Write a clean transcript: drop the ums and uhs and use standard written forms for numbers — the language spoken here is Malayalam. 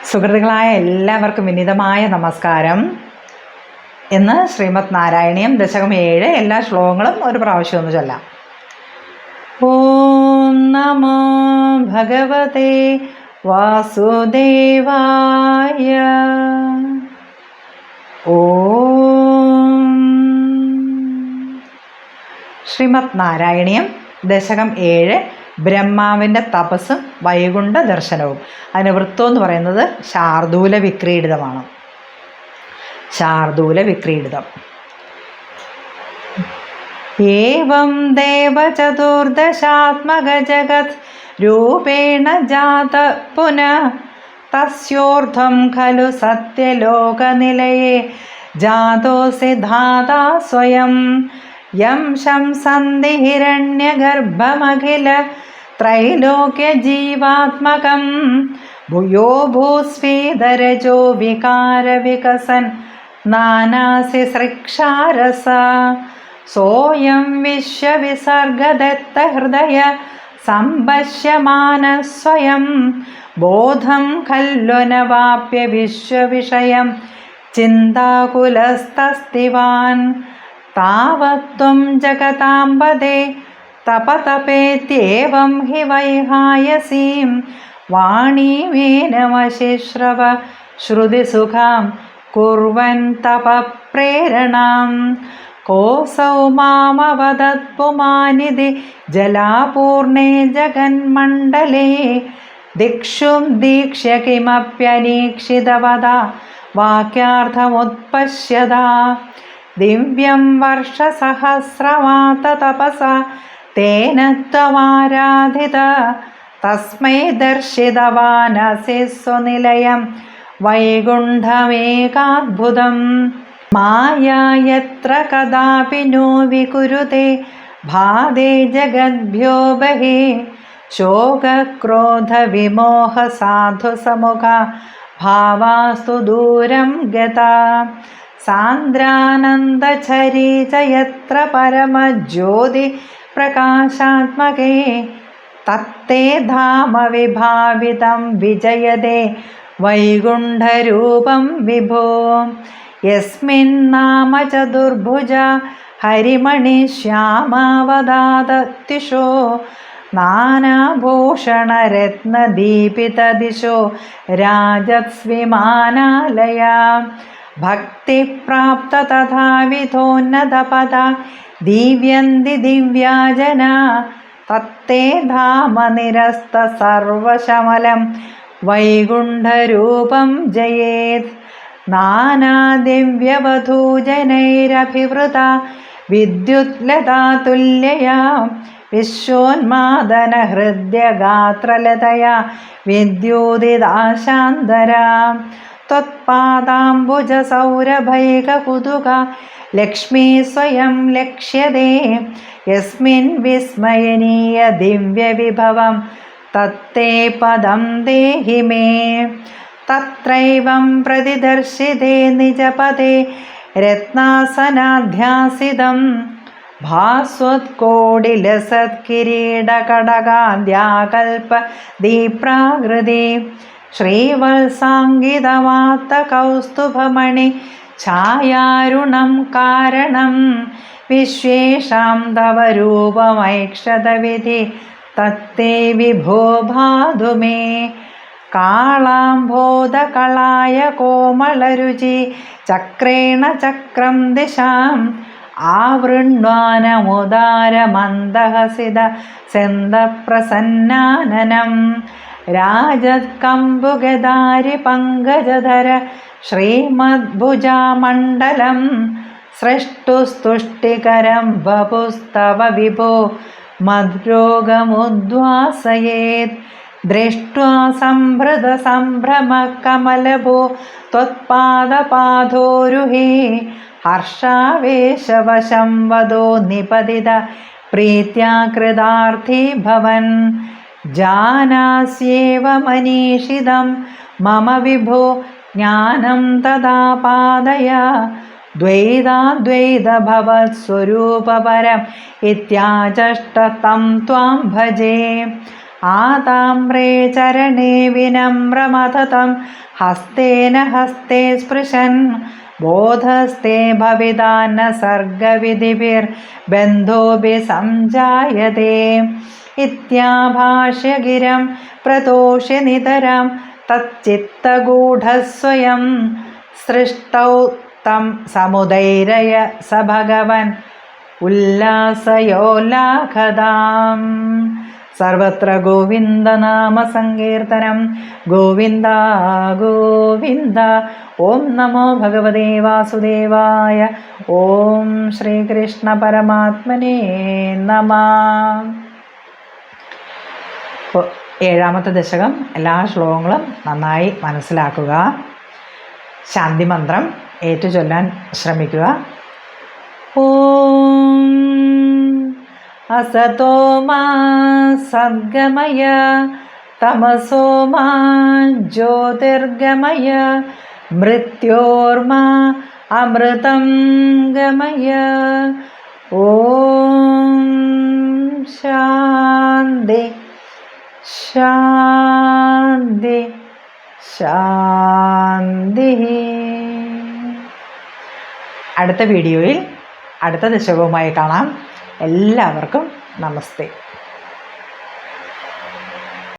സുഹൃത്തുക്കളായ എല്ലാവർക്കും വിനീതമായ നമസ്കാരം. ഇന്ന് ശ്രീമദ് നാരായണീയം ദശകം 7 എല്ലാ ശ്ലോകങ്ങളും ഒരു പ്രാവശ്യം ഒന്ന് ചൊല്ലാം. ഓം നമോ ഭഗവതേ വാസുദേവായ. ഓം. ശ്രീമദ് നാരായണീയം ദശകം 7 ബ്രഹ്മാവിൻ്റെ തപസ്സും വൈകുണ്ഠ ദർശനവും. അതിന് വൃത്തം എന്ന് പറയുന്നത് ശാർദൂല വിക്രീഡിതമാണ്. ശാർദൂല വിക്രീഡിതം. ഏവം ദേവചതുർദശാത്മക ജഗത് രൂപേണ ജാത പുനഃ തസ്യോർധ്വം ഖലു സത്യലോകനിലയേ ജാതോസി ധാതാ സ്വയം യം ശംസന്തി ഹിരണ്യഗർഭമഖില ത്രൈലോക്യജീവാത്മകം ഭൂയോ ഭൂസ്ഫീതരജോ വികാരവികസൻ നാനാസി സൃക്ഷാരസ സോയം വിശ്വവിസർഗദത്തഹൃദയ സംപശ്യമാന സ്വയം ബോധം ഖല്ലുനവാപ്യ വിശ്വവിഷയം ചിന്താകുലസ്തസ്തിവാൻ താവത്വം ജഗതാംബദേ തപതപേത്യേവം ഹി വൈഹായസീം വാണീമേനമശിശ്രവ ശ്രുതിസുഖാം കുർവൻ തപപ്രേരണാം കോസൗ മാമവദത്പുമാനിധി ജലാപൂർണേ ജഗന്മണ്ഡലേ ദിക്ഷും ദീക്ഷ്യ കിമപ്യനീക്ഷിതവദാ വാക്യാർത്ഥമുത്പശ്യതാ ദിവ്യം വർഷസഹസ്രമാത തപസാ തേന ത്വമാരാധിത തസ്മൈ ദർശിതവാനസി സ്വനിലയം വൈകുണ്ഠമേകാദ്ഭുതം മായാ യത്ര കദാപി നോ വികുരുതേ ഭാതേ ജഗദ്ഭ്യോ ബഹിഃ ശോകക്രോധ വിമോഹ സാധു സമുഖ ഭാവാസ്തു ദൂരം ഗതാ സാന്ദ്രാനന്ദചരീച യത്ര പരമജ്യോതി പ്രകാശാത്മകേ തത്തേ ധാമ വിഭാവിതം വിജയതേ വൈകുണ്ഠരൂപം വിഭോ യസ്മിന്നാമ ചതുർഭുജ ഹരിമണി ശ്യാമാവതാദത്തിഷോ നാനാഭൂഷണരത്നദീപിതദിശോ രാജസ്വിമാനാലയ ഭക്തിപ്രാപ്ത തഥാവിധോന്നതപദ ദിവ്യന്തി ദിവ്യാജന തത്തേ ധാമ നിരസ്ത സർവശമലം വൈകുണ്ഠരൂപം ജയേത് നാനാദിവ്യവധൂജനൈരഭിവൃത വിദ്യുത്ലതാതുല്യയാ വിശ്വോന്മാദന ഹൃദ്യഗാത്രലതയാ വിദ്യോതിദാശാന്തരാ ത്വത്പാദാംബുജ സൗരഭൈകകുതുക ലക്ഷ്മീ സ്വയം ലക്ഷ്യതേ യസ്മിൻ വിസ്മയനീയ ദിവ്യവിഭവം തത്തേ പദം ദേഹി മേ തത്രൈവം പ്രതിദർശിതേ നിജപദേ രത്നാസനാധ്യാസിതം ഭാസ്വത്കോടിലസത്കിരീടകടകാദ്യാകൽപ ദീപ്രാകൃതി ശ്രീവത്സാംഗിതമാത്ത കൗസ്തുഭമണി ഛായാരുണം കാരണം വിശ്വേഷാം തവ രൂപമൈക്ഷതവിധി തത്തേ വിഭോ ഭാതു മേ കാളാംബോധകളായ കോമളരുചി ചക്രേണ ചക്രം ദിശാം ആവൃണ്വാനമുദാരമന്ദഹസിത സെന്ദപ്രസന്നാനനം രാജത്കമ്പുഗദാരി പങ്കജധര ശ്രീമദ്ഭുജാമണ്ഡലം സൃഷ്ടുസ്തുഷ്ടികരം വപുസ്തവ വിഭോ മദ്രോഗമുദ്വാസയേത് ദൃഷ്ട്വാ സംഭൃത സംഭ്രമ കമലഭോ ത്വത്പാദപാദോരുഹേ ഹർഷാവേശവശം വദോ നിപതിത പ്രീത്യാ കൃതാർത്ഥി ഭവൻ ജാനാസ്യേവ മനീഷിതം മമ വിഭോ ജ്ഞാനം തദാ പാദയ ദ്വൈതാദ്വൈതഭവത്സ്വരൂപപരം ഇത്യാചഷ്ട തം ത്വാം ഭജേ ആതാമ്രേ ചരണേ വിനമ്രമതതം ഹസ്തേന ഹസ്തേ സ്പൃശൻ ബോധസ്തേ ഭവിതാന്ന സർഗവിധിഭിർബന്ധോഭി സംജായതേ ഇത്യാഭാഷ്യഗിരം പ്രതോഷ്യ നിതരം തच्चित्तगूढस्वयं സൃഷ്ടൗ തം സമുദൈരയ സ ഭഗവൻ ഉല്ലാസയോലാഖദാം. സർവത്ര ഗോവിന്ദനാമ സങ്കീർത്തനം. ഗോവിന്ദ ഗോവിന്ദ. ഓം നമോ ഭഗവതേ വാസുദേവായ. ഓം ശ്രീകൃഷ്ണ പരമാത്മനേ നമഃ. ഏഴാമത്തെ ദശകം എല്ലാ ശ്ലോകങ്ങളും നന്നായി മനസ്സിലാക്കുക. ശാന്തിമന്ത്രം ഏറ്റുചൊല്ലാൻ ശ്രമിക്കുക. ഓം അസതോ മാ സദ്ഗമയ തമസോ മാ ജ്യോതിർഗമയ മൃത്യോർമാ അമൃതം ഗമയ. ഓം ശാന്തി ശാന്തി ശാന്തി. അടുത്ത വീഡിയോയിൽ അടുത്ത ദശകവുമായി കാണാം. എല്ലാവർക്കും നമസ്തേ.